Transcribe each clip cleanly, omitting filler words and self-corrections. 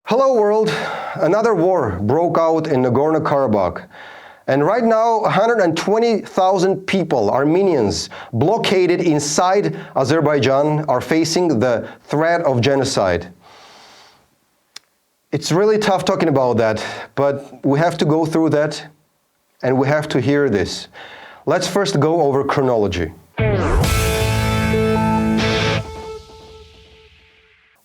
Hello world, another war broke out in Nagorno Karabagh. And right now, 120,000 people, Armenians, blockaded inside Azerbaijan are facing the threat of genocide. It's really tough talking about that, but we have to go through that and we have to hear this. Let's first go over chronology.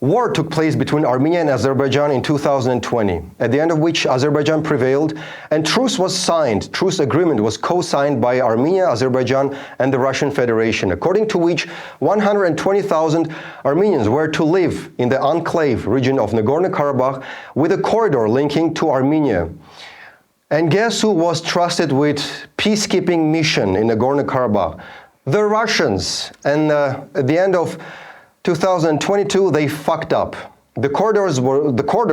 War took place between Armenia and Azerbaijan in 2020, at the end of which Azerbaijan prevailed and truce was signed. Truce agreement was co-signed by Armenia, Azerbaijan and the Russian Federation, according to which 120,000 Armenians were to live in the enclave region of Nagorno Karabakh with a corridor linking to Armenia. And guess who was trusted with peacekeeping mission in Nagorno Karabakh? The Russians. And at the end of 2022, they fucked up. The corridor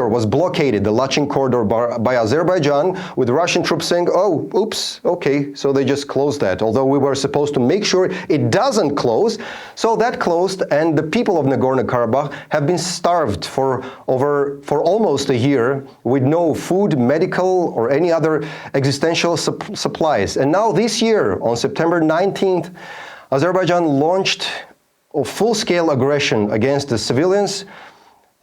was blockaded, the Lachin corridor by Azerbaijan, with Russian troops saying, oh, oops, okay, so they just closed that. Although we were supposed to make sure it doesn't close. So that closed, and the people of Nagorno-Karabakh have been starved for almost a year with no food, medical, or any other existential supplies. And now this year, on September 19th, Azerbaijan launched a full-scale aggression against the civilians,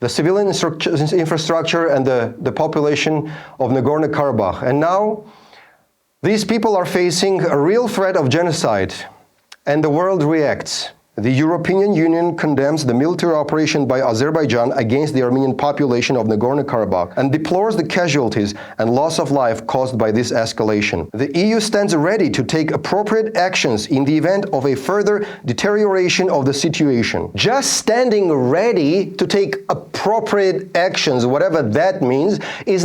the civilian infrastructure and the population of Nagorno-Karabakh. And now these people are facing a real threat of genocide, and the world reacts. The European Union condemns the military operation by Azerbaijan against the Armenian population of Nagorno-Karabakh and deplores the casualties and loss of life caused by this escalation. The EU stands ready to take appropriate actions in the event of a further deterioration of the situation. Just standing ready to take appropriate actions, whatever that means, is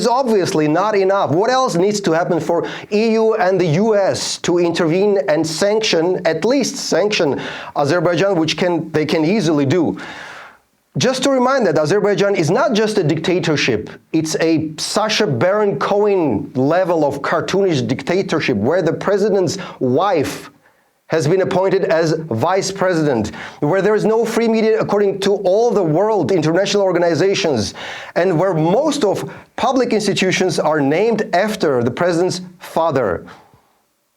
obviously not enough. What else needs to happen for EU and the US to intervene and at least sanction Azerbaijan, which they can easily do? Just to remind that Azerbaijan is not just a dictatorship, it's a Sacha Baron Cohen level of cartoonish dictatorship where the president's wife has been appointed as vice president, where there is no free media according to all the world international organizations, and where most of public institutions are named after the president's father.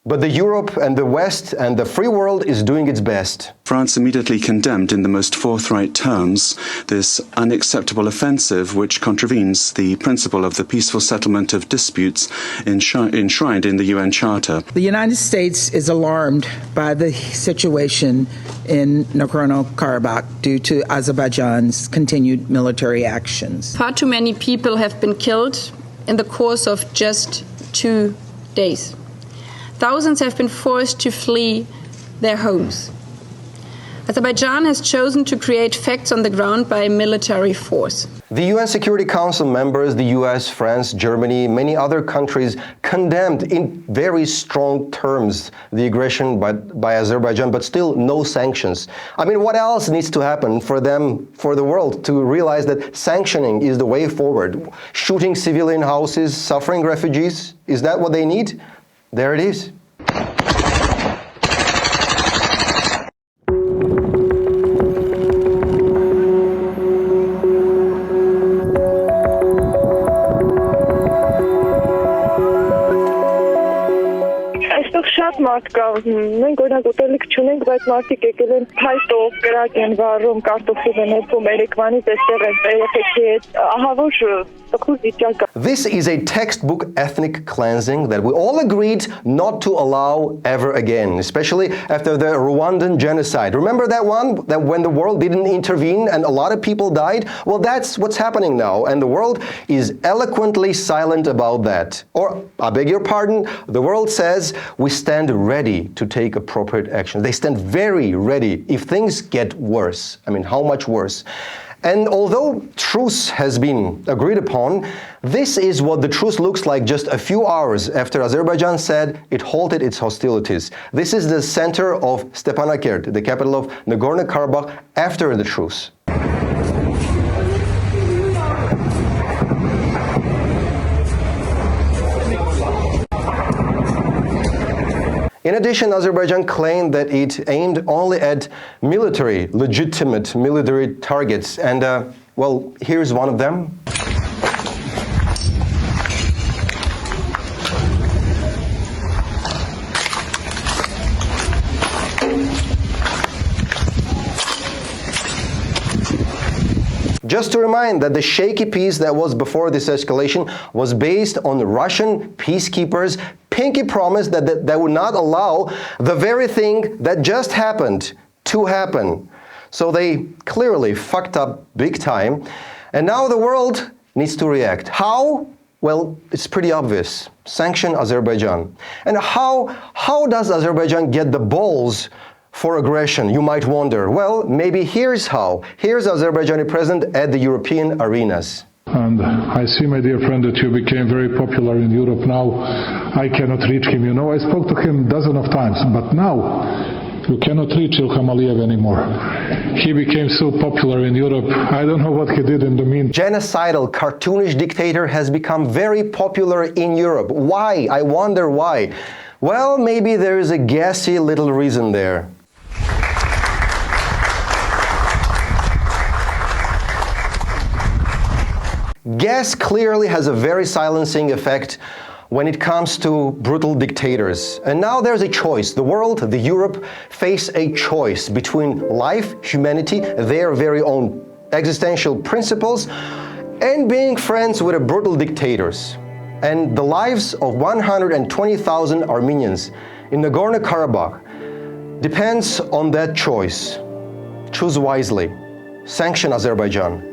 But the Europe and the West and the free world is doing its best. France immediately condemned in the most forthright terms this unacceptable offensive which contravenes the principle of the peaceful settlement of disputes enshrined in the UN Charter. The United States is alarmed by the situation in Nagorno-Karabakh due to Azerbaijan's continued military actions. Far too many people have been killed in the course of just 2 days. Thousands have been forced to flee their homes. Azerbaijan has chosen to create facts on the ground by military force. The UN Security Council members, the US, France, Germany, many other countries condemned in very strong terms the aggression by Azerbaijan, but still no sanctions. I mean, what else needs to happen for the world to realize that sanctioning is the way forward? Shooting civilian houses, suffering refugees, is that what they need? There it is. Շատ մարդ կա, մենք օրինակ ուտելիք չունենք, բայց մարդիկ եկել են փայտով, կրակ են վառում, կարտոֆիլ են հեծում, երեկվանից այստեղ են երեխեքի հետ, ահա որ տխուր վիճակ է. This is a textbook ethnic cleansing that we all agreed not to allow ever again, especially after the Rwandan genocide. Remember that one, that when the world didn't intervene and a lot of people died? Well, that's what's happening now, and the world is eloquently silent about that. Or, I beg your pardon, the world says we stand ready to take appropriate action. They stand very ready if things get worse. I mean, how much worse? And although truce has been agreed upon, this is what the truce looks like just a few hours after Azerbaijan said it halted its hostilities. This is the center of Stepanakert, the capital of Nagorno-Karabakh, after the truce. In addition, Azerbaijan claimed that it aimed only at legitimate military targets. And, well, here's one of them. Just to remind that the shaky peace that was before this escalation was based on Russian peacekeepers' pinky promise that they would not allow the very thing that just happened to happen. So they clearly fucked up big time, and now the world needs to react. How? Well, it's pretty obvious. Sanction Azerbaijan. And how does Azerbaijan get the balls for aggression, you might wonder? Well, maybe here's how. Here's Azerbaijani president at the European arenas. And I see, my dear friend, that you became very popular in Europe now. I cannot reach him. You know, I spoke to him dozens of times, but now you cannot reach Ilham Aliyev anymore. He became so popular in Europe. I don't know what he did in the meantime. Genocidal, cartoonish dictator has become very popular in Europe. Why? I wonder why. Well, maybe there is a gassy little reason there. Gas clearly has a very silencing effect when it comes to brutal dictators. And now there's a choice. The world, the Europe, face a choice between life, humanity, their very own existential principles, and being friends with brutal dictators. And the lives of 120,000 Armenians in Nagorno Karabagh depends on that choice. Choose wisely. Sanction Azerbaijan.